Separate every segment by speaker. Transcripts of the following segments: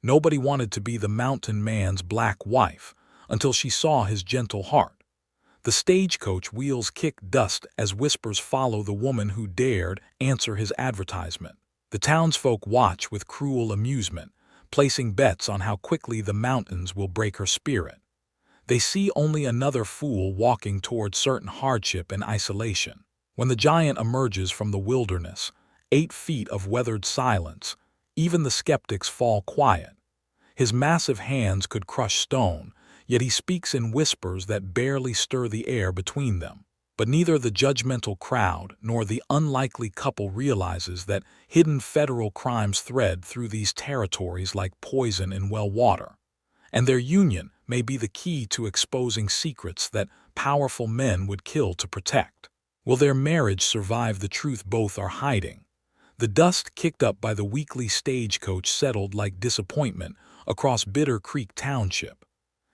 Speaker 1: Nobody wanted to be the mountain man's black wife until she saw his gentle heart. The stagecoach wheels kick dust as whispers follow the woman who dared answer his advertisement. The townsfolk watch with cruel amusement, placing bets on how quickly the mountains will break her spirit. They see only another fool walking toward certain hardship and isolation. When the giant emerges from the wilderness, 8 feet of weathered silence, even the skeptics fall quiet. His massive hands could crush stone, yet he speaks in whispers that barely stir the air between them. But neither the judgmental crowd nor the unlikely couple realizes that hidden federal crimes thread through these territories like poison in well water. And their union may be the key to exposing secrets that powerful men would kill to protect. Will their marriage survive the truth both are hiding? The dust kicked up by the weekly stagecoach settled like disappointment across Bitter Creek Township.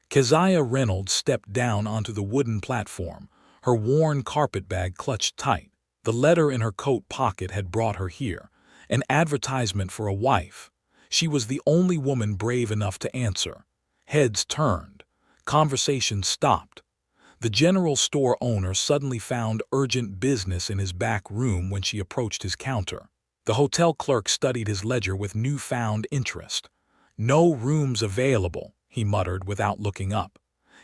Speaker 1: Keziah Reynolds stepped down onto the wooden platform, her worn carpetbag clutched tight. The letter in her coat pocket had brought her here, an advertisement for a wife. She was the only woman brave enough to answer. Heads turned. Conversations stopped. The general store owner suddenly found urgent business in his back room when she approached his counter. The hotel clerk studied his ledger with newfound interest. "No rooms available," he muttered without looking up.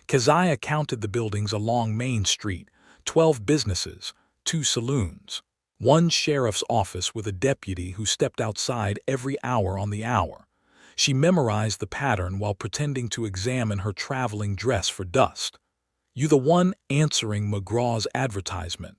Speaker 1: Keziah counted the buildings along Main Street, 12 businesses, 2 saloons, 1 sheriff's office with a deputy who stepped outside every hour on the hour. She memorized the pattern while pretending to examine her traveling dress for dust. "You the one answering McGraw's advertisement?"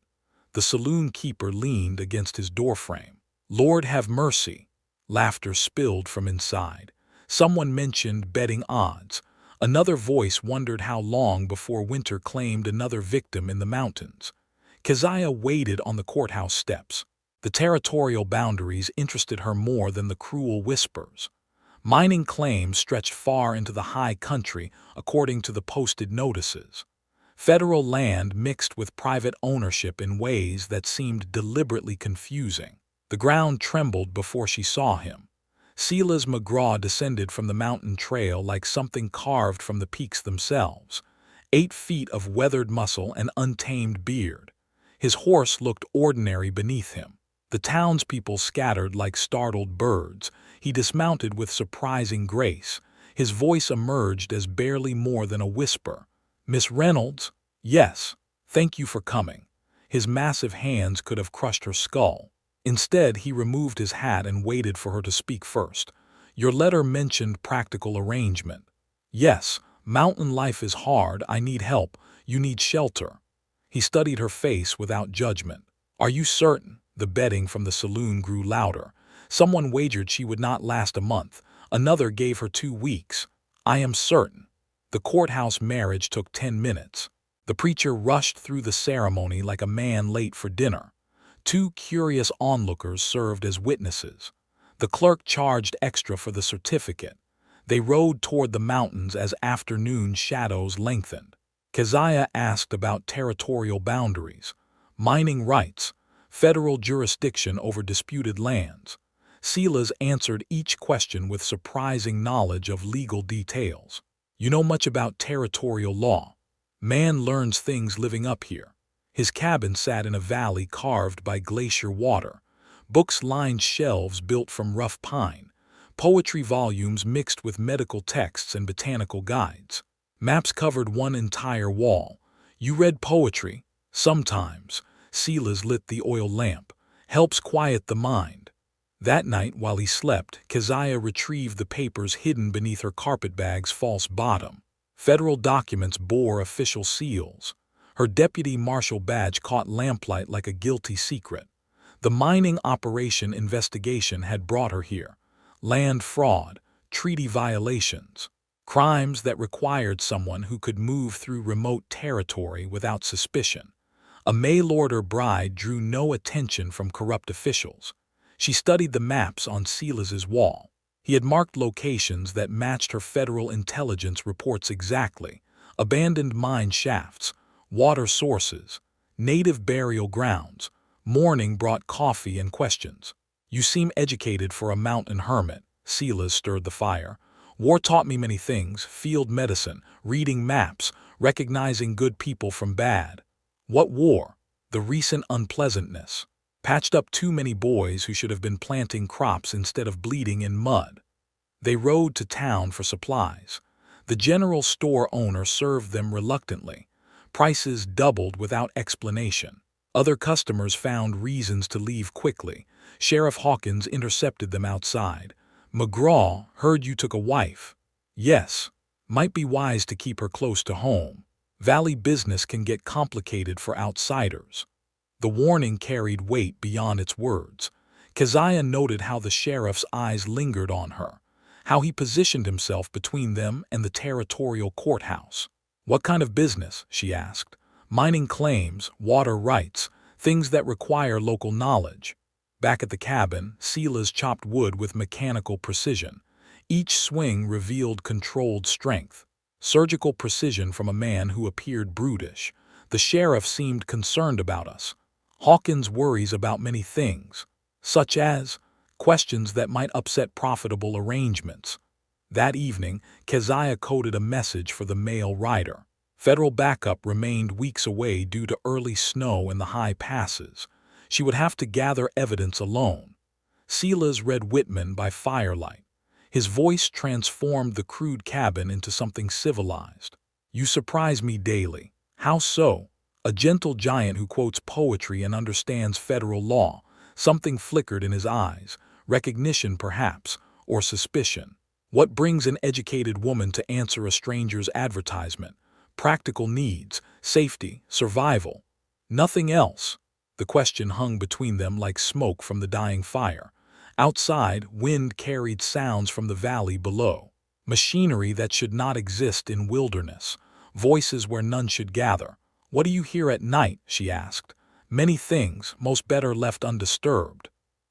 Speaker 1: The saloon keeper leaned against his doorframe. "Lord have mercy." Laughter spilled from inside. Someone mentioned betting odds. Another voice wondered how long before winter claimed another victim in the mountains. Keziah waited on the courthouse steps. The territorial boundaries interested her more than the cruel whispers. Mining claims stretched far into the high country according to the posted notices. Federal land mixed with private ownership in ways that seemed deliberately confusing. The ground trembled before she saw him. Silas McGraw descended from the mountain trail like something carved from the peaks themselves. 8 feet of weathered muscle and untamed beard. His horse looked ordinary beneath him. The townspeople scattered like startled birds. He dismounted with surprising grace. His voice emerged as barely more than a whisper. "Miss Reynolds?" "Yes. Thank you for coming." His massive hands could have crushed her skull. Instead, he removed his hat and waited for her to speak first. "Your letter mentioned practical arrangement." "Yes. Mountain life is hard. I need help. You need shelter." He studied her face without judgment. "Are you certain?" The betting from the saloon grew louder. Someone wagered she would not last a month. Another gave her 2 weeks. "I am certain." The courthouse marriage took 10 minutes. The preacher rushed through the ceremony like a man late for dinner. 2 curious onlookers served as witnesses. The clerk charged extra for the certificate. They rode toward the mountains as afternoon shadows lengthened. Keziah asked about territorial boundaries, mining rights, federal jurisdiction over disputed lands. Silas answered each question with surprising knowledge of legal details. "You know much about territorial law." "Man learns things living up here." His cabin sat in a valley carved by glacier water. Books lined shelves built from rough pine. Poetry volumes mixed with medical texts and botanical guides. Maps covered one entire wall. "You read poetry?" "Sometimes." Silas lit the oil lamp. "Helps quiet the mind." That night, while he slept, Keziah retrieved the papers hidden beneath her carpetbag's false bottom. Federal documents bore official seals. Her deputy marshal badge caught lamplight like a guilty secret. The mining operation investigation had brought her here. Land fraud, treaty violations, crimes that required someone who could move through remote territory without suspicion. A mail-order bride drew no attention from corrupt officials. She studied the maps on Silas's wall. He had marked locations that matched her federal intelligence reports exactly. Abandoned mine shafts, water sources, native burial grounds. Morning brought coffee and questions. "You seem educated for a mountain hermit." Silas stirred the fire. War taught me many things: field medicine, reading maps, recognizing good people from bad. What war? The recent unpleasantness. Patched up too many boys who should have been planting crops instead of bleeding in mud. They rode to town for supplies. The general store owner served them reluctantly. Prices doubled without explanation. Other customers found reasons to leave quickly. Sheriff Hawkins intercepted them outside. "McGraw, heard you took a wife." "Yes. Might be wise to keep her close to home. Valley business can get complicated for outsiders." The warning carried weight beyond its words. Keziah noted how the sheriff's eyes lingered on her, how he positioned himself between them and the territorial courthouse. "What kind of business?" she asked. "Mining claims, water rights, things that require local knowledge." Back at the cabin, Silas chopped wood with mechanical precision. Each swing revealed controlled strength. Surgical precision from a man who appeared brutish. The sheriff seemed concerned about us. Hawkins worries about many things, such as questions that might upset profitable arrangements. That evening, Keziah coded a message for the mail rider. Federal backup remained weeks away due to early snow in the high passes. She would have to gather evidence alone. Silas read Whitman by firelight. His voice transformed the crude cabin into something civilized. "You surprise me daily." "How so?" "A gentle giant who quotes poetry and understands federal law." Something flickered in his eyes. Recognition, perhaps, or suspicion. "What brings an educated woman to answer a stranger's advertisement?" "Practical needs, safety, survival." "Nothing else?" The question hung between them like smoke from the dying fire. Outside, wind carried sounds from the valley below. Machinery that should not exist in wilderness. Voices where none should gather. "What do you hear at night?" she asked. "Many things, most better left undisturbed."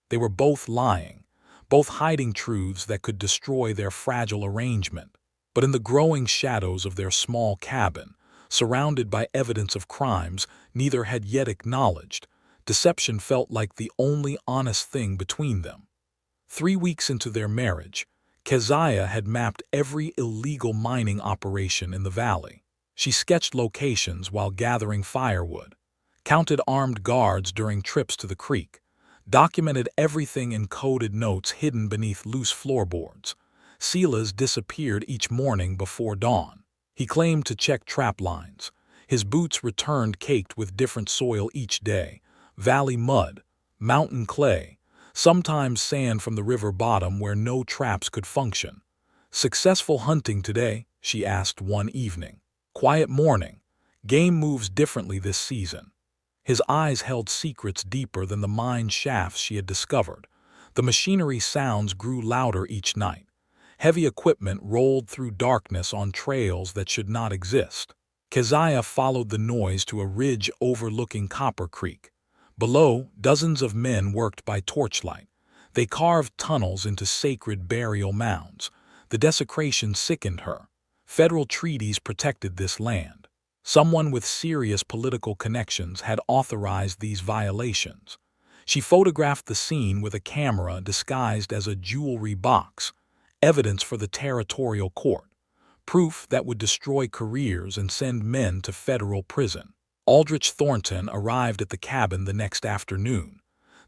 Speaker 1: They were both lying, both hiding truths that could destroy their fragile arrangement. But in the growing shadows of their small cabin, surrounded by evidence of crimes neither had yet acknowledged, deception felt like the only honest thing between them. 3 weeks into their marriage, Keziah had mapped every illegal mining operation in the valley. She sketched locations while gathering firewood, counted armed guards during trips to the creek, documented everything in coded notes hidden beneath loose floorboards. Silas disappeared each morning before dawn. He claimed to check trap lines. His boots returned caked with different soil each day: valley mud, mountain clay, sometimes sand from the river bottom where no traps could function. "Successful hunting today?" she asked one evening. "Quiet morning. Game moves differently this season." His eyes held secrets deeper than the mine shafts she had discovered. The machinery sounds grew louder each night. Heavy equipment rolled through darkness on trails that should not exist. Keziah followed the noise to a ridge overlooking Copper Creek. Below, dozens of men worked by torchlight. They carved tunnels into sacred burial mounds. The desecration sickened her. Federal treaties protected this land. Someone with serious political connections had authorized these violations. She photographed the scene with a camera disguised as a jewelry box, evidence for the territorial court, proof that would destroy careers and send men to federal prison. Aldrich Thornton arrived at the cabin the next afternoon.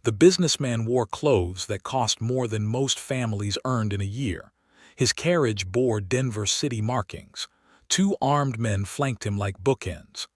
Speaker 1: The businessman wore clothes that cost more than most families earned in a year. His carriage bore Denver city markings. 2 armed men flanked him like bookends.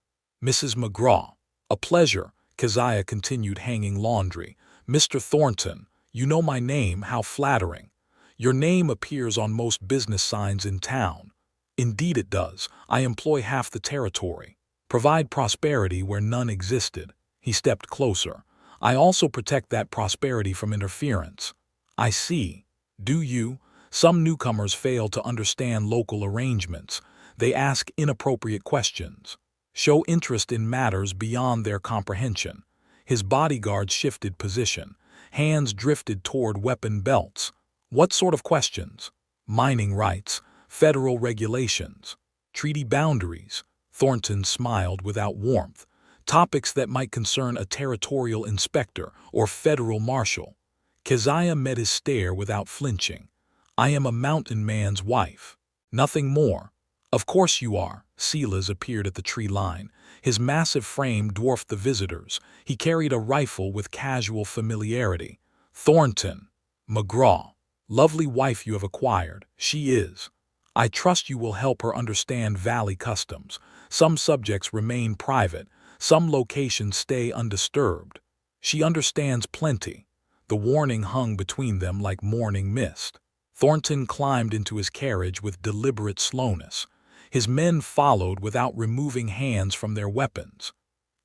Speaker 1: "Mrs. McGraw." "A pleasure," Keziah continued hanging laundry. "Mr. Thornton, you know my name, how flattering. Your name appears on most business signs in town." "Indeed it does. I employ half the territory. Provide prosperity where none existed." He stepped closer. "I also protect that prosperity from interference." "I see. Do you?" Some newcomers fail to understand local arrangements. They ask inappropriate questions, show interest in matters beyond their comprehension. His bodyguard shifted position. Hands drifted toward weapon belts. "What sort of questions?" "Mining rights, federal regulations, treaty boundaries." Thornton smiled without warmth. "Topics that might concern a territorial inspector or federal marshal." Keziah met his stare without flinching. I am a mountain man's wife. Nothing more. Of course you are. Silas appeared at the tree line. His massive frame dwarfed the visitors. He carried a rifle with casual familiarity. Thornton. McGraw. Lovely wife you have acquired. She is. I trust you will help her understand valley customs. Some subjects remain private. Some locations stay undisturbed. She understands plenty. The warning hung between them like morning mist. Thornton climbed into his carriage with deliberate slowness. His men followed without removing hands from their weapons.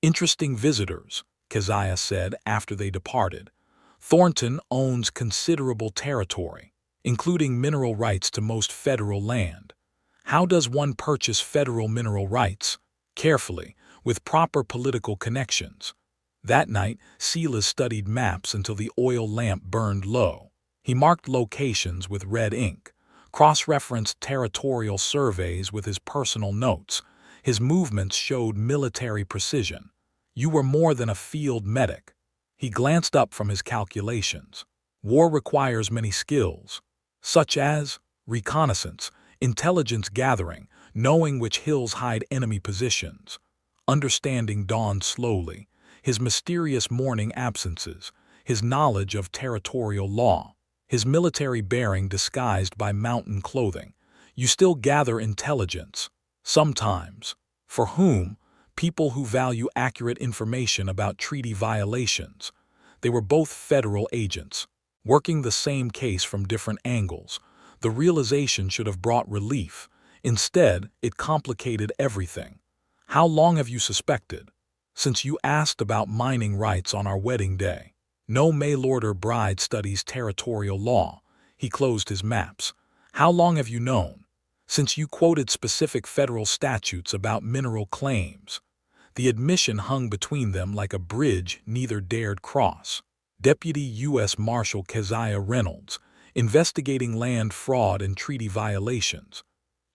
Speaker 1: Interesting visitors, Keziah said after they departed. Thornton owns considerable territory, including mineral rights to most federal land. How does one purchase federal mineral rights? Carefully, with proper political connections. That night, Silas studied maps until the oil lamp burned low. He marked locations with red ink, cross-referenced territorial surveys with his personal notes. His movements showed military precision. You were more than a field medic. He glanced up from his calculations. War requires many skills, such as reconnaissance, intelligence gathering, knowing which hills hide enemy positions. Understanding dawned slowly, his mysterious morning absences, his knowledge of territorial law, his military bearing disguised by mountain clothing. You still gather intelligence. Sometimes. For whom? People who value accurate information about treaty violations. They were both federal agents, working the same case from different angles. The realization should have brought relief. Instead, it complicated everything. How long have you suspected? Since you asked about mining rights on our wedding day. No mailord or bride studies territorial law. He closed his maps. How long have you known? Since you quoted specific federal statutes about mineral claims. The admission hung between them like a bridge neither dared cross. Deputy U.S. Marshal Keziah Reynolds, investigating land fraud and treaty violations.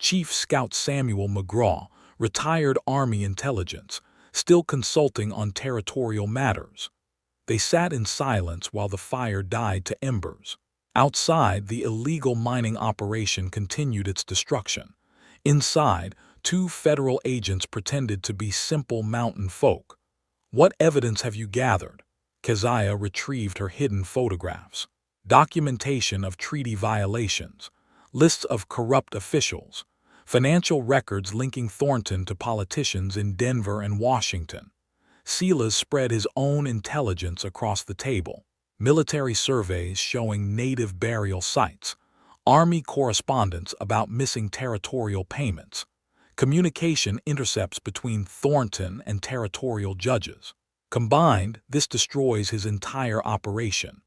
Speaker 1: Chief Scout Samuel McGraw, retired Army intelligence, still consulting on territorial matters. They sat in silence while the fire died to embers. Outside, the illegal mining operation continued its destruction. Inside, two federal agents pretended to be simple mountain folk. What evidence have you gathered? Keziah retrieved her hidden photographs. Documentation of treaty violations, lists of corrupt officials, financial records linking Thornton to politicians in Denver and Washington. Silas spread his own intelligence across the table. Military surveys showing native burial sites, Army correspondence about missing territorial payments, communication intercepts between Thornton and territorial judges. Combined, this destroys his entire operation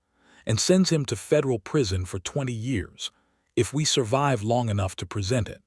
Speaker 1: and sends him to federal prison for 20 years, if we survive long enough to present it.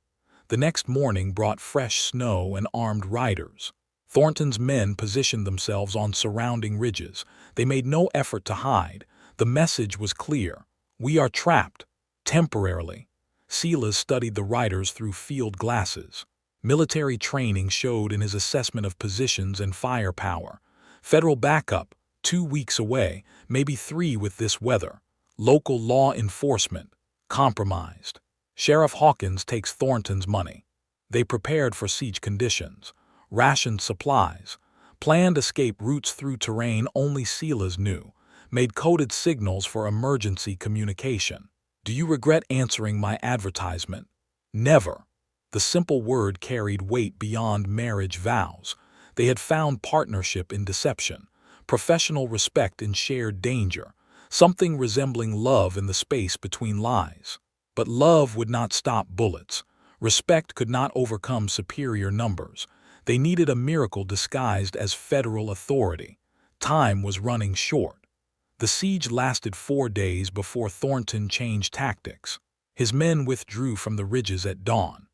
Speaker 1: The next morning brought fresh snow and armed riders. Thornton's men positioned themselves on surrounding ridges. They made no effort to hide. The message was clear. We are trapped. Temporarily. Silas studied the riders through field glasses. Military training showed in his assessment of positions and firepower. Federal backup, 2 weeks away, maybe 3 with this weather. Local law enforcement, compromised. Sheriff Hawkins takes Thornton's money. They prepared for siege conditions. Rationed supplies, planned escape routes through terrain only Silas knew, made coded signals for emergency communication. Do you regret answering my advertisement? Never. The simple word carried weight beyond marriage vows. They had found partnership in deception, professional respect in shared danger, something resembling love in the space between lies. But love would not stop bullets. Respect could not overcome superior numbers. They needed a miracle disguised as federal authority. Time was running short. The siege lasted 4 days before Thornton changed tactics. His men withdrew from the ridges at dawn.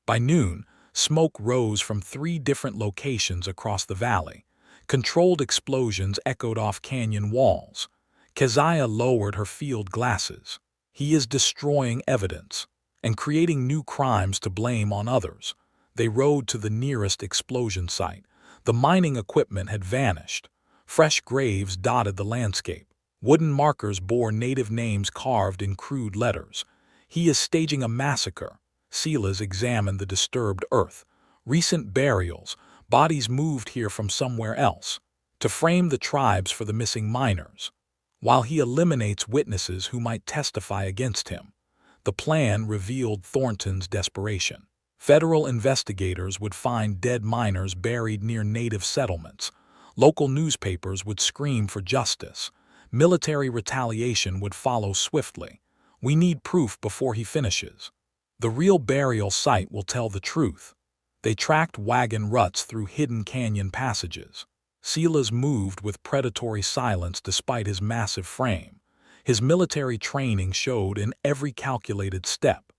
Speaker 1: By noon, smoke rose from 3 different locations across the valley. Controlled explosions echoed off canyon walls. Keziah lowered her field glasses. He is destroying evidence and creating new crimes to blame on others. They rode to the nearest explosion site. The mining equipment had vanished. Fresh graves dotted the landscape. Wooden markers bore native names carved in crude letters. He is staging a massacre. Silas examined the disturbed earth. Recent burials, bodies moved here from somewhere else, to frame the tribes for the missing miners, while he eliminates witnesses who might testify against him. The plan revealed Thornton's desperation. Federal investigators would find dead miners buried near native settlements. Local newspapers would scream for justice. Military retaliation would follow swiftly. We need proof before he finishes. The real burial site will tell the truth. They tracked wagon ruts through hidden canyon passages. Silas moved with predatory silence despite his massive frame. His military training showed in every calculated step.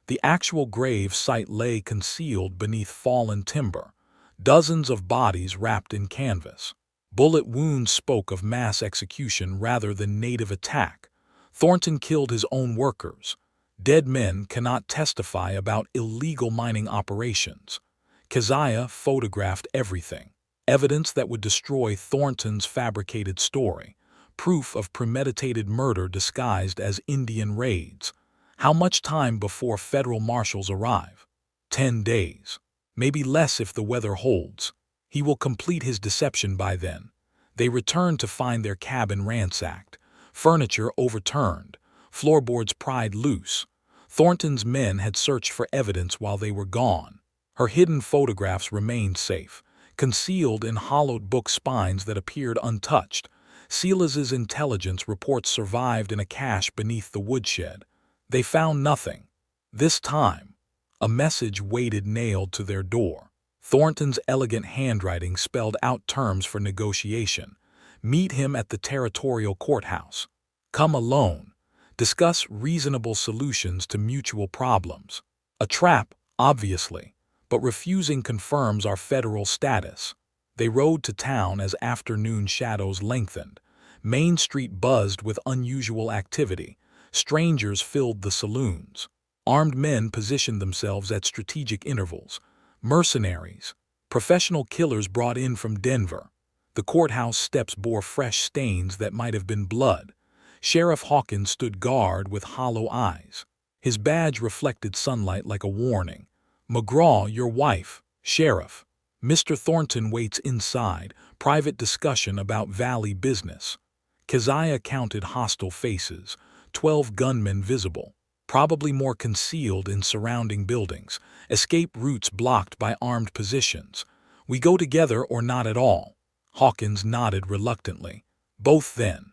Speaker 1: The actual grave site lay concealed beneath fallen timber, dozens of bodies wrapped in canvas. Bullet wounds spoke of mass execution rather than native attack. Thornton killed his own workers. Dead men cannot testify about illegal mining operations. Keziah photographed everything, evidence that would destroy Thornton's fabricated story, proof of premeditated murder disguised as Indian raids. How much time before federal marshals arrive? 10 days. Maybe less if the weather holds. He will complete his deception by then. They return to find their cabin ransacked, furniture overturned, floorboards pried loose. Thornton's men had searched for evidence while they were gone. Her hidden photographs remained safe, concealed in hollowed book spines that appeared untouched. Silas's intelligence reports survived in a cache beneath the woodshed. They found nothing. This time, a message waited nailed to their door. Thornton's elegant handwriting spelled out terms for negotiation. Meet him at the territorial courthouse. Come alone. Discuss reasonable solutions to mutual problems. A trap, obviously, but refusing confirms our federal status. They rode to town as afternoon shadows lengthened. Main Street buzzed with unusual activity. Strangers filled the saloons. Armed men positioned themselves at strategic intervals. Mercenaries, professional killers brought in from Denver. The courthouse steps bore fresh stains that might have been blood. Sheriff Hawkins stood guard with hollow eyes. His badge reflected sunlight like a warning. "McGraw, your wife, Sheriff. Mr. Thornton waits inside. Private discussion about Valley business." Keziah counted hostile faces. 12 gunmen visible, probably more concealed in surrounding buildings, escape routes blocked by armed positions. "We go together or not at all." Hawkins nodded reluctantly. Both then.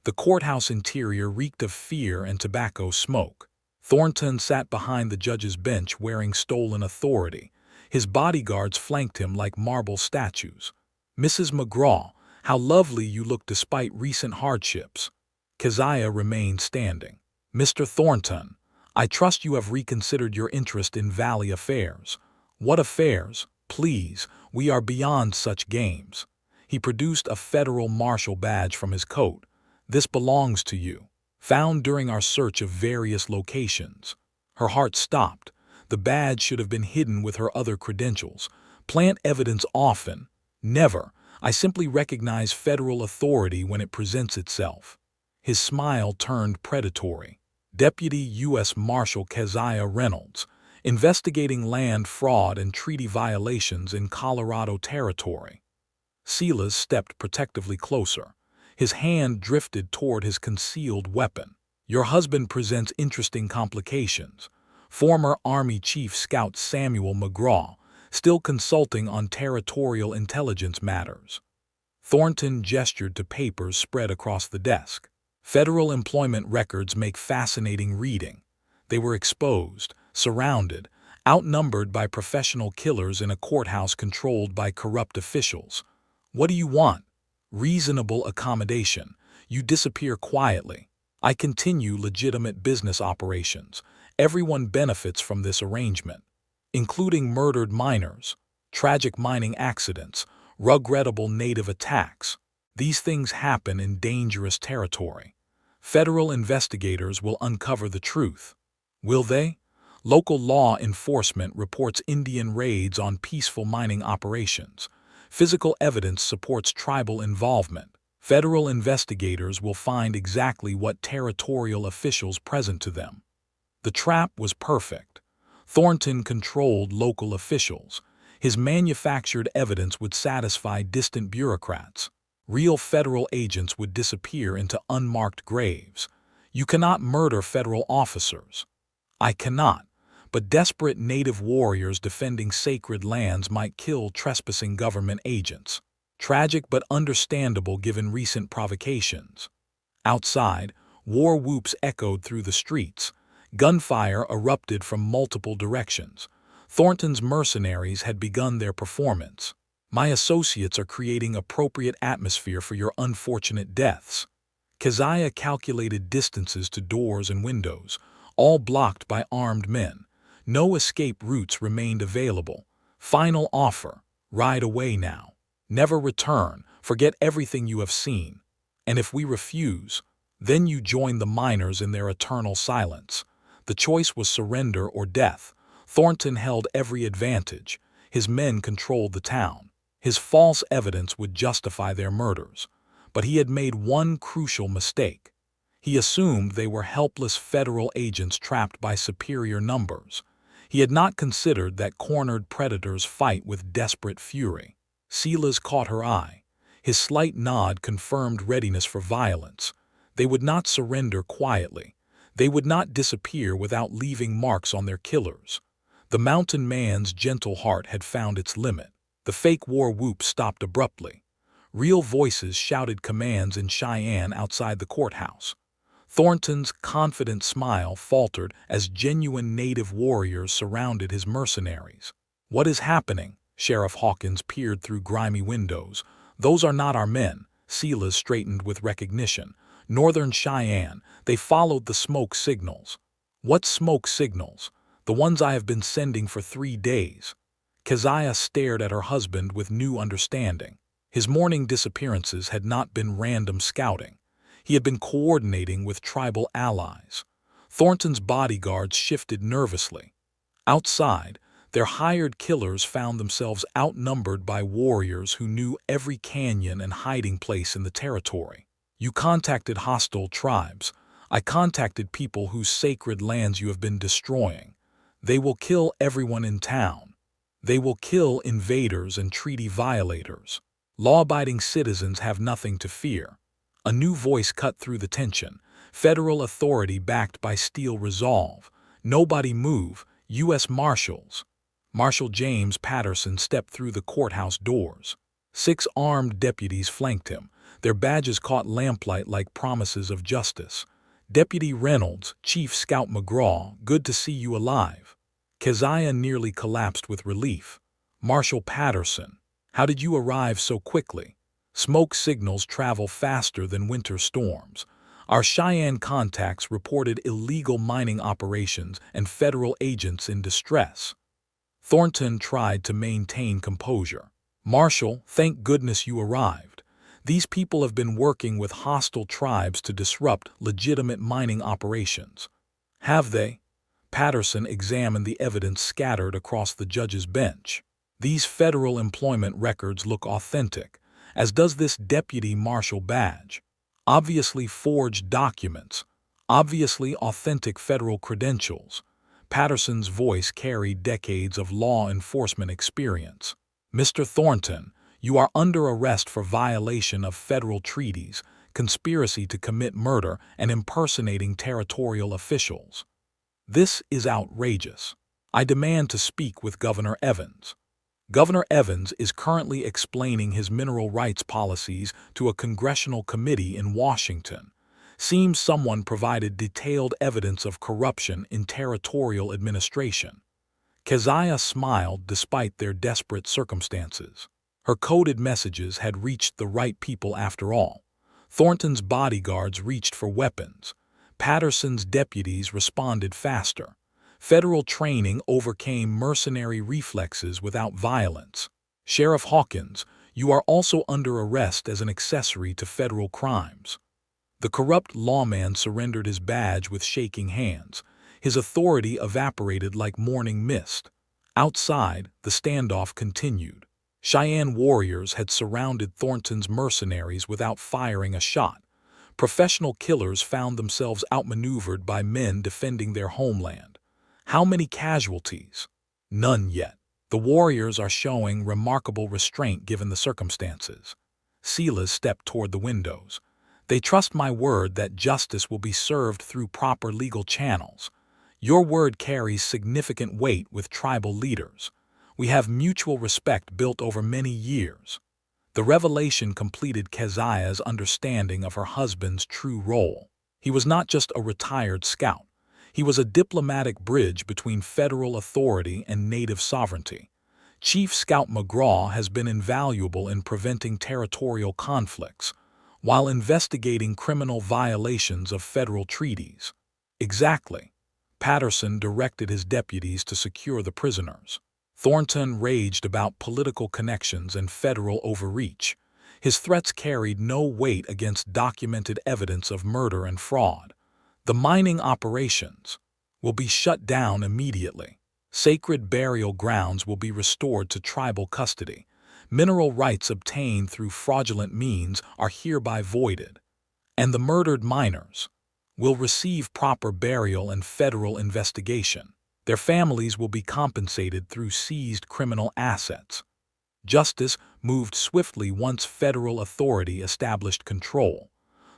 Speaker 1: The courthouse interior reeked of fear and tobacco smoke. Thornton sat behind the judge's bench wearing stolen authority. His bodyguards flanked him like marble statues. "Mrs. McGraw, how lovely you look despite recent hardships." Keziah remained standing. "Mr. Thornton, I trust you have reconsidered your interest in Valley affairs." "What affairs? Please, we are beyond such games." He produced a federal marshal badge from his coat. "This belongs to you. Found during our search of various locations." Her heart stopped. The badge should have been hidden with her other credentials. "Plant evidence often. Never. I simply recognize federal authority when it presents itself." His smile turned predatory. Deputy U.S. Marshal Keziah Reynolds, investigating land fraud and treaty violations in Colorado territory. Silas stepped protectively closer. His hand drifted toward his concealed weapon. "Your husband presents interesting complications." Former Army Chief Scout Samuel McGraw, still consulting on territorial intelligence matters. Thornton gestured to papers spread across the desk. Federal employment records make fascinating reading. They were exposed, surrounded, outnumbered by professional killers in a courthouse controlled by corrupt officials. "What do you want?" "Reasonable accommodation. You disappear quietly. I continue legitimate business operations. Everyone benefits from this arrangement, including murdered miners, tragic mining accidents, regrettable native attacks. These things happen in dangerous territory. Federal investigators will uncover the truth." Will they? Local law enforcement reports Indian raids on peaceful mining operations. Physical evidence supports tribal involvement. Federal investigators will find exactly what territorial officials present to them. The trap was perfect. Thornton controlled local officials. His manufactured evidence would satisfy distant bureaucrats. Real federal agents would disappear into unmarked graves. You cannot murder federal officers. I cannot, but desperate native warriors defending sacred lands might kill trespassing government agents. Tragic but understandable given recent provocations. Outside, war whoops echoed through the streets. Gunfire erupted from multiple directions. Thornton's mercenaries had begun their performance. My associates are creating appropriate atmosphere for your unfortunate deaths. Keziah calculated distances to doors and windows, all blocked by armed men. No escape routes remained available. Final offer: ride away now. Never return, forget everything you have seen. And if we refuse, then you join the miners in their eternal silence. The choice was surrender or death. Thornton held every advantage. His men controlled the town. His false evidence would justify their murders. But he had made one crucial mistake. He assumed they were helpless federal agents trapped by superior numbers. He had not considered that cornered predators fight with desperate fury. Silas caught her eye. His slight nod confirmed readiness for violence. They would not surrender quietly. They would not disappear without leaving marks on their killers. The mountain man's gentle heart had found its limit. The fake war whoop stopped abruptly. Real voices shouted commands in Cheyenne outside the courthouse. Thornton's confident smile faltered as genuine native warriors surrounded his mercenaries. "What is happening?" Sheriff Hawkins peered through grimy windows. "Those are not our men." Silas straightened with recognition. "Northern Cheyenne, they followed the smoke signals." "What smoke signals?" "The ones I have been sending for 3 days." Keziah stared at her husband with new understanding. His morning disappearances had not been random scouting. He had been coordinating with tribal allies. Thornton's bodyguards shifted nervously. Outside, their hired killers found themselves outnumbered by warriors who knew every canyon and hiding place in the territory. "You contacted hostile tribes. I contacted people whose sacred lands you have been destroying. They will kill everyone in town. They will kill invaders and treaty violators. Law-abiding citizens have nothing to fear." A new voice cut through the tension. Federal authority backed by steel resolve. "Nobody move. U.S. Marshals." Marshal James Patterson stepped through the courthouse doors. 6 armed deputies flanked him. Their badges caught lamplight like promises of justice. "Deputy Reynolds, Chief Scout McGraw, good to see you alive." Keziah nearly collapsed with relief. "Marshal Patterson, how did you arrive so quickly?" "Smoke signals travel faster than winter storms. Our Cheyenne contacts reported illegal mining operations and federal agents in distress." Thornton tried to maintain composure. "Marshal, thank goodness you arrived. These people have been working with hostile tribes to disrupt legitimate mining operations." "Have they?" Patterson examined the evidence scattered across the judge's bench. "These federal employment records look authentic, as does this deputy marshal badge. Obviously forged documents, obviously authentic federal credentials." Patterson's voice carried decades of law enforcement experience. "Mr. Thornton, you are under arrest for violation of federal treaties, conspiracy to commit murder, and impersonating territorial officials. This is outrageous. I demand to speak with Governor Evans." Governor Evans is currently explaining his mineral rights policies to a congressional committee in Washington. Seems someone provided detailed evidence of corruption in territorial administration. Keziah smiled despite their desperate circumstances. Her coded messages had reached the right people after all. Thornton's bodyguards reached for weapons. Patterson's deputies responded faster. Federal training overcame mercenary reflexes without violence. "Sheriff Hawkins, you are also under arrest as an accessory to federal crimes." The corrupt lawman surrendered his badge with shaking hands. His authority evaporated like morning mist. Outside, the standoff continued. Cheyenne warriors had surrounded Thornton's mercenaries without firing a shot. Professional killers found themselves outmaneuvered by men defending their homeland. How many casualties? None yet. The warriors are showing remarkable restraint given the circumstances. Silas stepped toward the windows. They trust my word that justice will be served through proper legal channels. Your word carries significant weight with tribal leaders. We have mutual respect built over many years. The revelation completed Keziah's understanding of her husband's true role. He was not just a retired scout. He was a diplomatic bridge between federal authority and native sovereignty. Chief Scout McGraw has been invaluable in preventing territorial conflicts, while investigating criminal violations of federal treaties. Exactly. Patterson directed his deputies to secure the prisoners. Thornton raged about political connections and federal overreach. His threats carried no weight against documented evidence of murder and fraud. The mining operations will be shut down immediately. Sacred burial grounds will be restored to tribal custody. Mineral rights obtained through fraudulent means are hereby voided. And the murdered miners will receive proper burial and federal investigation. Their families will be compensated through seized criminal assets. Justice moved swiftly once federal authority established control.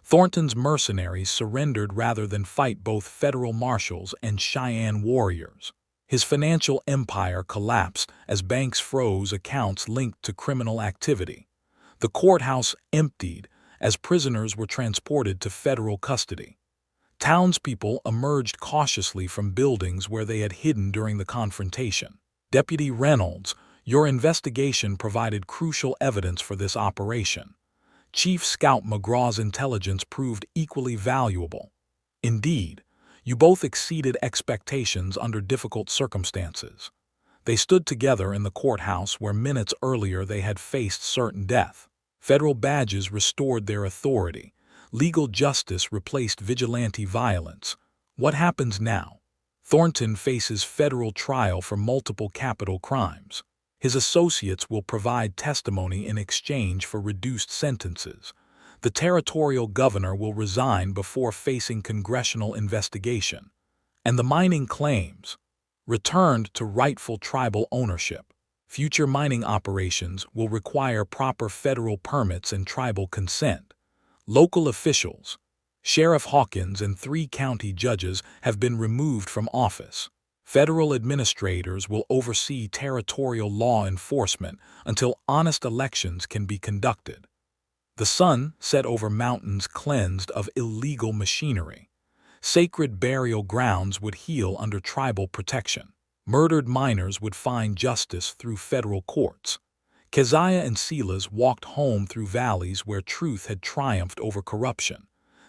Speaker 1: Thornton's mercenaries surrendered rather than fight both federal marshals and Cheyenne warriors. His financial empire collapsed as banks froze accounts linked to criminal activity. The courthouse emptied as prisoners were transported to federal custody. Townspeople emerged cautiously from buildings where they had hidden during the confrontation. Deputy Reynolds, your investigation provided crucial evidence for this operation. Chief Scout McGraw's intelligence proved equally valuable. Indeed, you both exceeded expectations under difficult circumstances. They stood together in the courthouse where minutes earlier they had faced certain death. Federal badges restored their authority. Legal justice replaced vigilante violence. What happens now? Thornton faces federal trial for multiple capital crimes. His associates will provide testimony in exchange for reduced sentences. The territorial governor will resign before facing congressional investigation. And the mining claims returned to rightful tribal ownership. Future mining operations will require proper federal permits and tribal consent. Local officials, Sheriff Hawkins and 3 county judges have been removed from office. Federal administrators will oversee territorial law enforcement until honest elections can be conducted. The sun set over mountains cleansed of illegal machinery. Sacred burial grounds would heal under tribal protection. Murdered miners would find justice through federal courts. Keziah and Silas walked home through valleys where truth had triumphed over corruption.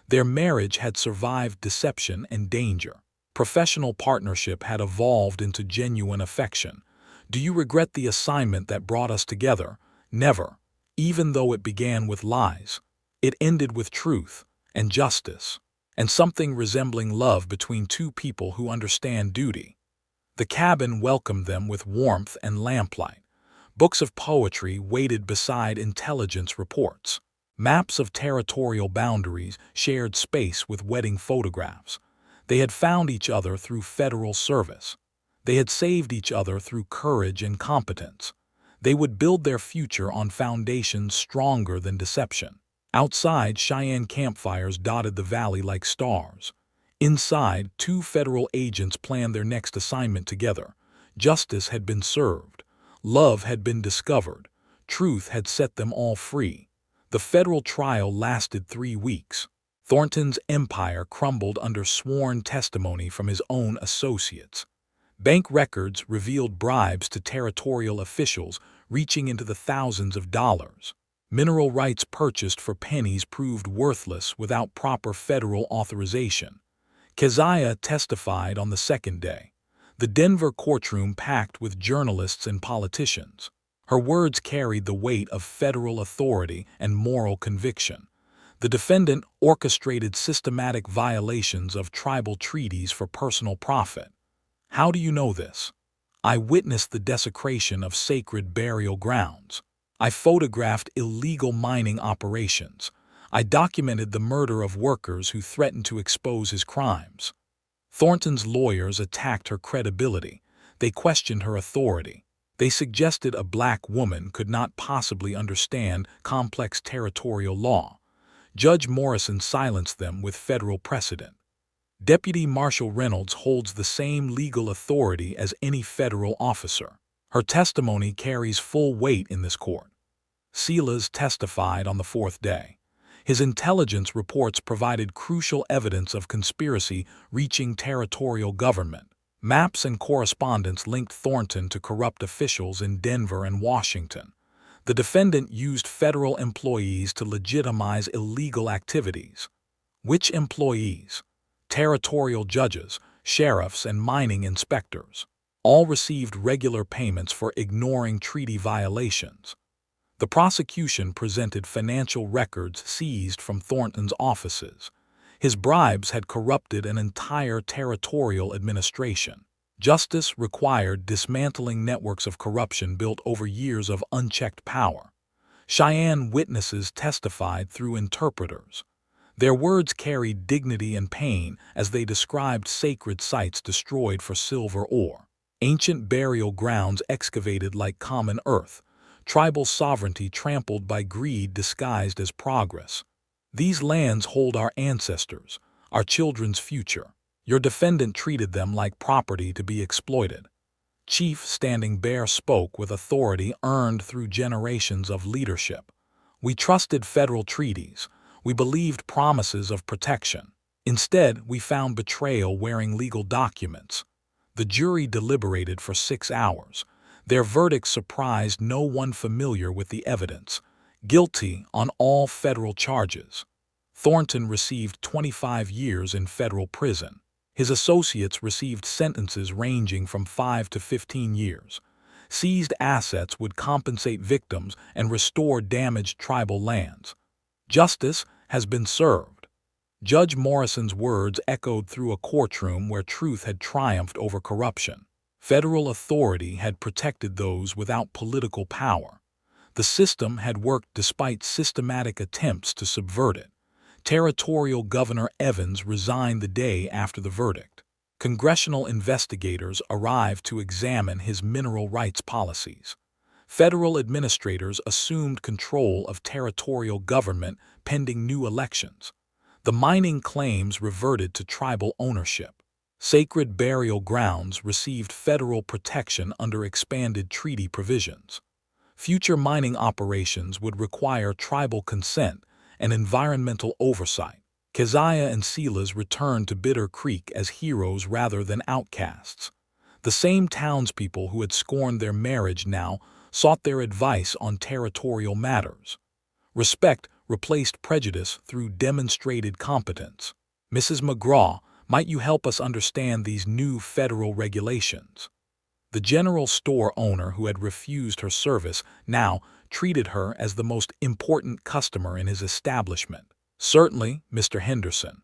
Speaker 1: Their marriage had survived deception and danger. Professional partnership had evolved into genuine affection. Do you regret the assignment that brought us together? Never. Even though it began with lies, it ended with truth and justice, and something resembling love between 2 people who understand duty. The cabin welcomed them with warmth and lamplight. Books of poetry waited beside intelligence reports. Maps of territorial boundaries shared space with wedding photographs. They had found each other through federal service. They had saved each other through courage and competence. They would build their future on foundations stronger than deception. Outside, Cheyenne campfires dotted the valley like stars. Inside, 2 federal agents planned their next assignment together. Justice had been served. Love had been discovered. Truth had set them all free. The federal trial lasted 3 weeks. Thornton's empire crumbled under sworn testimony from his own associates. Bank records revealed bribes to territorial officials reaching into the thousands of dollars. Mineral rights purchased for pennies proved worthless without proper federal authorization. Keziah testified on the 2nd day. The Denver courtroom packed with journalists and politicians. Her words carried the weight of federal authority and moral conviction. The defendant orchestrated systematic violations of tribal treaties for personal profit. How do you know this? I witnessed the desecration of sacred burial grounds. I photographed illegal mining operations. I documented the murder of workers who threatened to expose his crimes. Thornton's lawyers attacked her credibility. They questioned her authority. They suggested a black woman could not possibly understand complex territorial law. Judge Morrison silenced them with federal precedent. Deputy Marshal Reynolds holds the same legal authority as any federal officer. Her testimony carries full weight in this court. Silas testified on the fourth day. His intelligence reports provided crucial evidence of conspiracy reaching territorial government. Maps and correspondence linked Thornton to corrupt officials in Denver and Washington. The defendant used federal employees to legitimize illegal activities. Which employees? Territorial judges, sheriffs, and mining inspectors. All received regular payments for ignoring treaty violations. The prosecution presented financial records seized from Thornton's offices. His bribes had corrupted an entire territorial administration. Justice required dismantling networks of corruption built over years of unchecked power. Cheyenne witnesses testified through interpreters. Their words carried dignity and pain as they described sacred sites destroyed for silver ore, ancient burial grounds excavated like common earth, tribal sovereignty trampled by greed disguised as progress. These lands hold our ancestors, our children's future. Your defendant treated them like property to be exploited. Chief Standing Bear spoke with authority earned through generations of leadership. We trusted federal treaties. We believed promises of protection. Instead, we found betrayal wearing legal documents. The jury deliberated for 6 hours. Their verdict surprised no one familiar with the evidence. Guilty on all federal charges. Thornton received 25 years in federal prison. His associates received sentences ranging from 5 to 15 years. Seized assets would compensate victims and restore damaged tribal lands. Justice has been served. Judge Morrison's words echoed through a courtroom where truth had triumphed over corruption. Federal authority had protected those without political power. The system had worked despite systematic attempts to subvert it. Territorial Governor Evans resigned the day after the verdict. Congressional investigators arrived to examine his mineral rights policies. Federal administrators assumed control of territorial government pending new elections. The mining claims reverted to tribal ownership. Sacred burial grounds received federal protection under expanded treaty provisions. Future mining operations would require tribal consent and environmental oversight. Keziah and Silas returned to Bitter Creek as heroes rather than outcasts. The same townspeople who had scorned their marriage now sought their advice on territorial matters. Respect replaced prejudice through demonstrated competence. Mrs. McGraw, might you help us understand these new federal regulations? The general store owner who had refused her service now treated her as the most important customer in his establishment. Certainly, Mr. Henderson.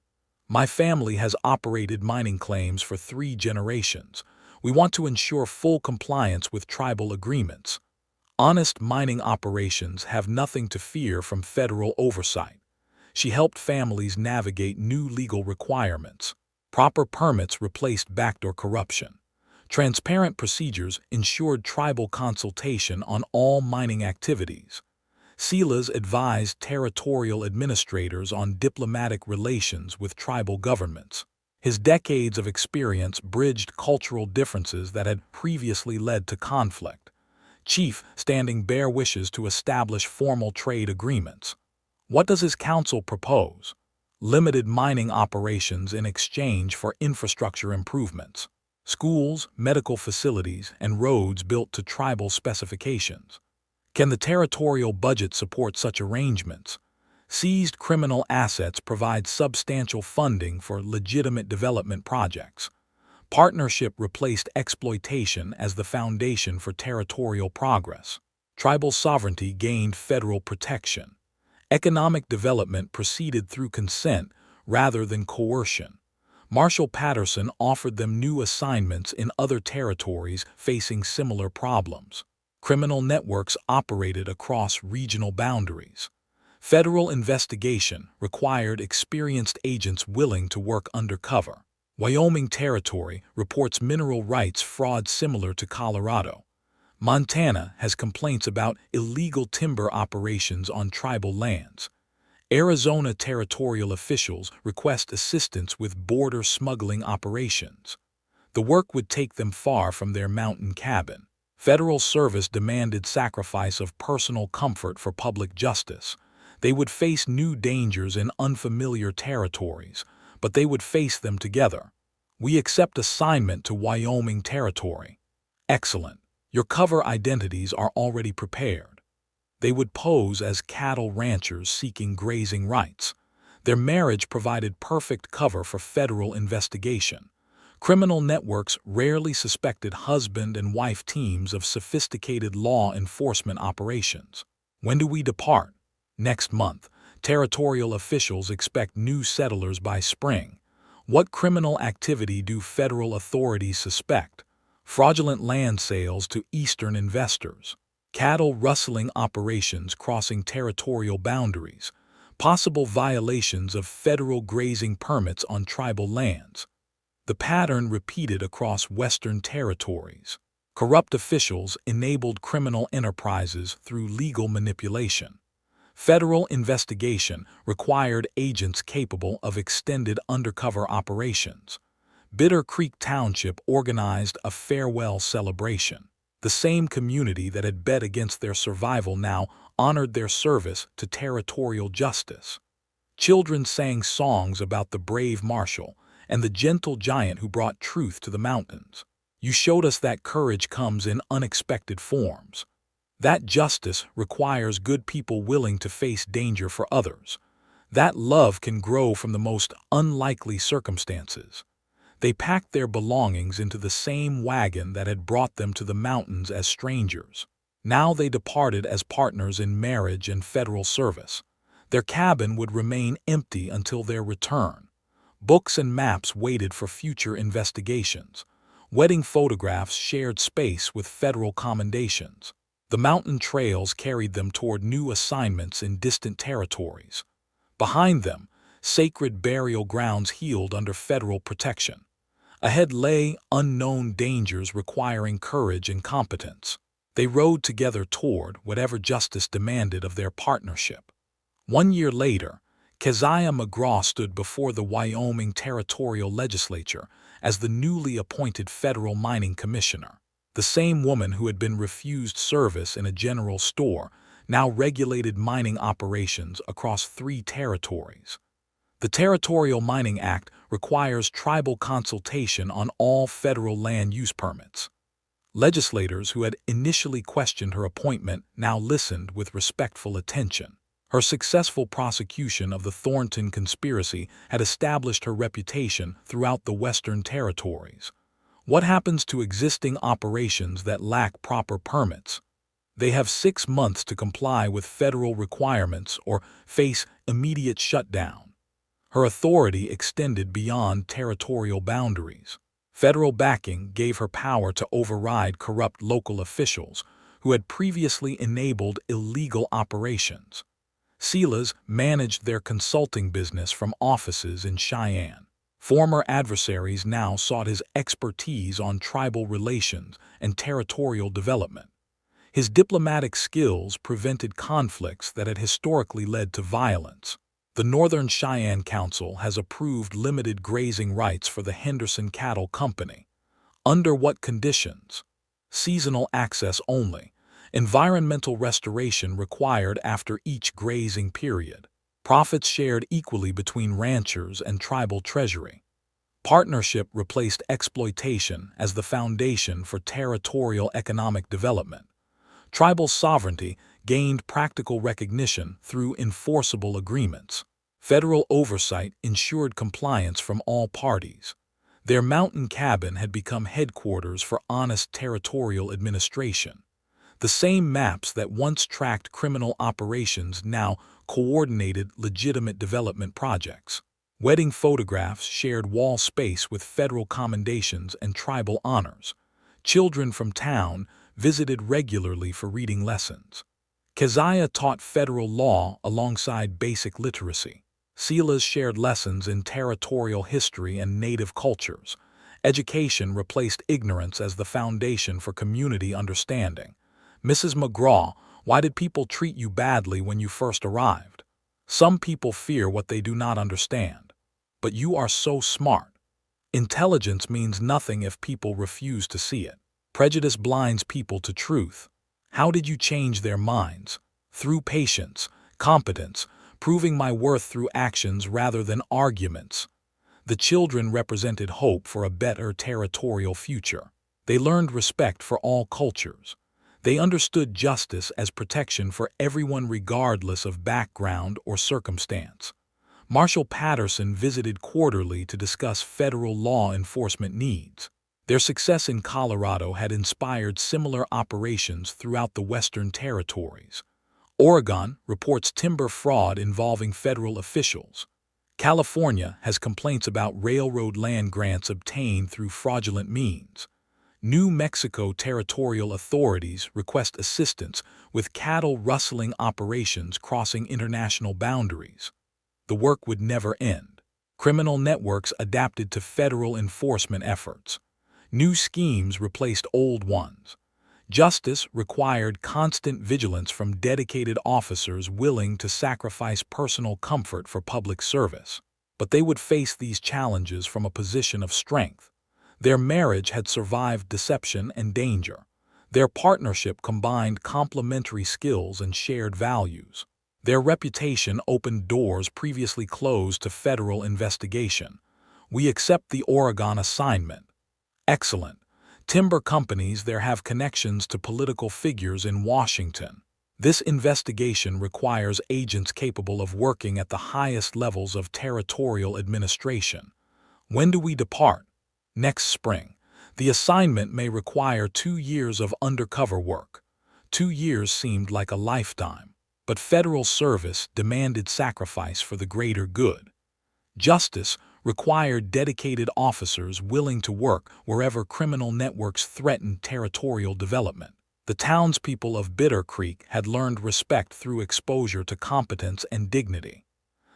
Speaker 1: My family has operated mining claims for 3 generations. We want to ensure full compliance with tribal agreements. Honest mining operations have nothing to fear from federal oversight. She helped families navigate new legal requirements. Proper permits replaced backdoor corruption. Transparent procedures ensured tribal consultation on all mining activities. Silas advised territorial administrators on diplomatic relations with tribal governments. His decades of experience bridged cultural differences that had previously led to conflict. Chief Standing Bear wishes to establish formal trade agreements. What does his council propose? Limited mining operations in exchange for infrastructure improvements. Schools, medical facilities, and roads built to tribal specifications. Can the territorial budget support such arrangements? Seized criminal assets provide substantial funding for legitimate development projects. Partnership replaced exploitation as the foundation for territorial progress. Tribal sovereignty gained federal protection. Economic development proceeded through consent rather than coercion. Marshal Patterson offered them new assignments in other territories facing similar problems. Criminal networks operated across regional boundaries. Federal investigation required experienced agents willing to work undercover. Wyoming Territory reports mineral rights fraud similar to Colorado. Montana has complaints about illegal timber operations on tribal lands. Arizona territorial officials request assistance with border smuggling operations. The work would take them far from their mountain cabin. Federal service demanded sacrifice of personal comfort for public justice. They would face new dangers in unfamiliar territories, but they would face them together. We accept assignment to Wyoming Territory. Excellent. Your cover identities are already prepared. They would pose as cattle ranchers seeking grazing rights. Their marriage provided perfect cover for federal investigation. Criminal networks rarely suspected husband and wife teams of sophisticated law enforcement operations. When do we depart? Next month. Territorial officials expect new settlers by spring. What criminal activity do federal authorities suspect? Fraudulent land sales to Eastern investors. Cattle rustling operations crossing territorial boundaries. Possible violations of federal grazing permits on tribal lands. The pattern repeated across Western territories. Corrupt officials enabled criminal enterprises through legal manipulation. Federal investigation required agents capable of extended undercover operations. Bitter Creek Township organized a farewell celebration. The same community that had bet against their survival now honored their service to territorial justice. Children sang songs about the brave marshal and the gentle giant who brought truth to the mountains. You showed us that courage comes in unexpected forms. That justice requires good people willing to face danger for others. That love can grow from the most unlikely circumstances. They packed their belongings into the same wagon that had brought them to the mountains as strangers. Now they departed as partners in marriage and federal service. Their cabin would remain empty until their return. Books and maps waited for future investigations. Wedding photographs shared space with federal commendations. The mountain trails carried them toward new assignments in distant territories. Behind them, sacred burial grounds healed under federal protection. Ahead lay unknown dangers requiring courage and competence. They rode together toward whatever justice demanded of their partnership. 1 year later, Keziah McGraw stood before the Wyoming Territorial Legislature as the newly appointed federal mining commissioner. The same woman who had been refused service in a general store now regulated mining operations across 3 territories. The Territorial Mining Act requires tribal consultation on all federal land use permits. Legislators who had initially questioned her appointment now listened with respectful attention. Her successful prosecution of the Thornton conspiracy had established her reputation throughout the Western territories. What happens to existing operations that lack proper permits? They have 6 months to comply with federal requirements or face immediate shutdown. Her authority extended beyond territorial boundaries. Federal backing gave her power to override corrupt local officials who had previously enabled illegal operations. Silas managed their consulting business from offices in Cheyenne. Former adversaries now sought his expertise on tribal relations and territorial development. His diplomatic skills prevented conflicts that had historically led to violence. The Northern Cheyenne Council has approved limited grazing rights for the Henderson Cattle Company. Under what conditions? Seasonal access only. Environmental restoration required after each grazing period. Profits shared equally between ranchers and tribal treasury. Partnership replaced exploitation as the foundation for territorial economic development. Tribal sovereignty gained practical recognition through enforceable agreements. Federal oversight ensured compliance from all parties. Their mountain cabin had become headquarters for honest territorial administration. The same maps that once tracked criminal operations now coordinated legitimate development projects. Wedding photographs shared wall space with federal commendations and tribal honors. Children from town visited regularly for reading lessons. Keziah taught federal law alongside basic literacy. Silas shared lessons in territorial history and native cultures. Education replaced ignorance as the foundation for community understanding. Mrs. McGraw, why did people treat you badly when you first arrived? Some people fear what they do not understand. But you are so smart. Intelligence means nothing if people refuse to see it. Prejudice blinds people to truth. How did you change their minds? Through patience, competence, proving my worth through actions rather than arguments. The children represented hope for a better territorial future. They learned respect for all cultures. They understood justice as protection for everyone regardless of background or circumstance. Marshal Patterson visited quarterly to discuss federal law enforcement needs. Their success in Colorado had inspired similar operations throughout the Western Territories. Oregon reports timber fraud involving federal officials. California has complaints about railroad land grants obtained through fraudulent means. New Mexico territorial authorities request assistance with cattle rustling operations crossing international boundaries. The work would never end. Criminal networks adapted to federal enforcement efforts. New schemes replaced old ones. Justice required constant vigilance from dedicated officers willing to sacrifice personal comfort for public service. But they would face these challenges from a position of strength. Their marriage had survived deception and danger. Their partnership combined complementary skills and shared values. Their reputation opened doors previously closed to federal investigation. We accept the Oregon assignment. Excellent. Timber companies there have connections to political figures in Washington. This investigation requires agents capable of working at the highest levels of territorial administration. When do we depart? Next spring. The assignment may require 2 years of undercover work. 2 years seemed like a lifetime, but federal service demanded sacrifice for the greater good. Justice required dedicated officers willing to work wherever criminal networks threatened territorial development. The townspeople of Bitter Creek had learned respect through exposure to competence and dignity.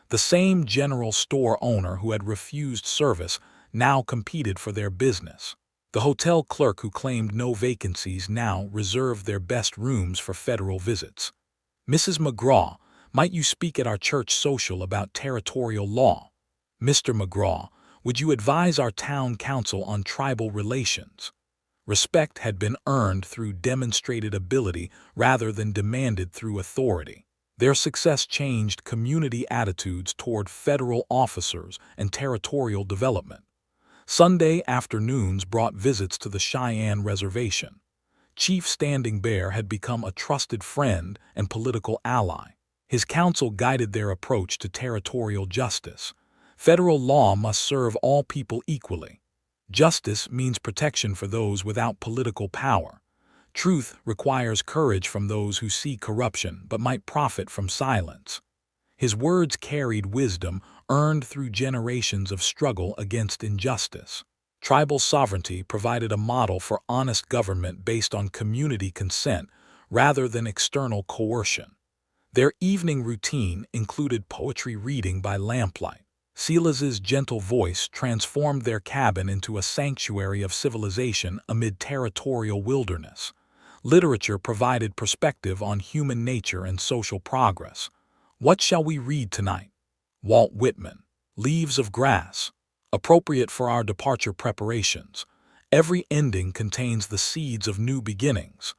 Speaker 1: The same general store owner who had refused service now competed for their business. The hotel clerk who claimed no vacancies now reserved their best rooms for federal visits. Mrs. McGraw, might you speak at our church social about territorial law? Mr. McGraw, would you advise our town council on tribal relations? Respect had been earned through demonstrated ability rather than demanded through authority. Their success changed community attitudes toward federal officers and territorial development. Sunday afternoons brought visits to the Cheyenne Reservation. Chief Standing Bear had become a trusted friend and political ally. His counsel guided their approach to territorial justice. Federal law must serve all people equally. Justice means protection for those without political power. Truth requires courage from those who see corruption but might profit from silence. His words carried wisdom earned through generations of struggle against injustice. Tribal sovereignty provided a model for honest government based on community consent rather than external coercion. Their evening routine included poetry reading by lamplight. Silas's gentle voice transformed their cabin into a sanctuary of civilization amid territorial wilderness. Literature provided perspective on human nature and social progress. What shall we read tonight? Walt Whitman, Leaves of Grass. Appropriate for our departure preparations. Every ending contains the seeds of new beginnings.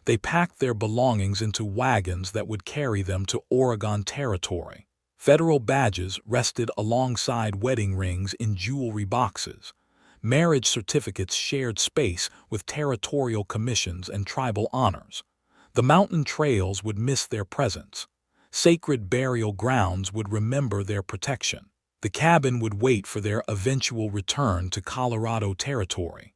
Speaker 1: They packed their belongings into wagons that would carry them to Oregon Territory. Federal badges rested alongside wedding rings in jewelry boxes. Marriage certificates shared space with territorial commissions and tribal honors. The mountain trails would miss their presence. Sacred burial grounds would remember their protection. The cabin would wait for their eventual return to Colorado Territory.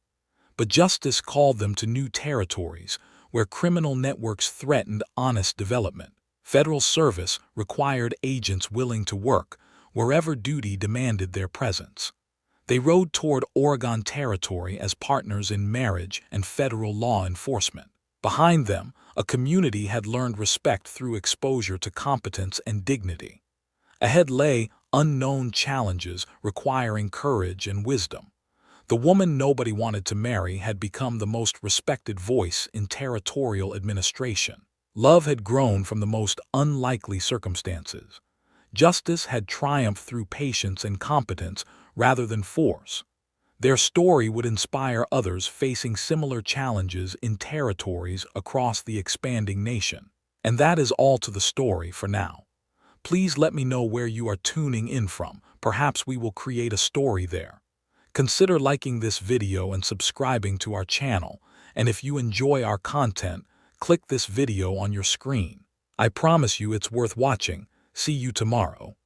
Speaker 1: But justice called them to new territories where criminal networks threatened honest development. Federal service required agents willing to work wherever duty demanded their presence. They rode toward Oregon Territory as partners in marriage and federal law enforcement. Behind them, a community had learned respect through exposure to competence and dignity. Ahead lay unknown challenges requiring courage and wisdom. The woman nobody wanted to marry had become the most respected voice in territorial administration. Love had grown from the most unlikely circumstances. Justice had triumphed through patience and competence rather than force. Their story would inspire others facing similar challenges in territories across the expanding nation. And that is all to the story for now. Please let me know where you are tuning in from. Perhaps we will create a story there. Consider liking this video and subscribing to our channel. And if you enjoy our content, click this video on your screen. I promise you it's worth watching. See you tomorrow.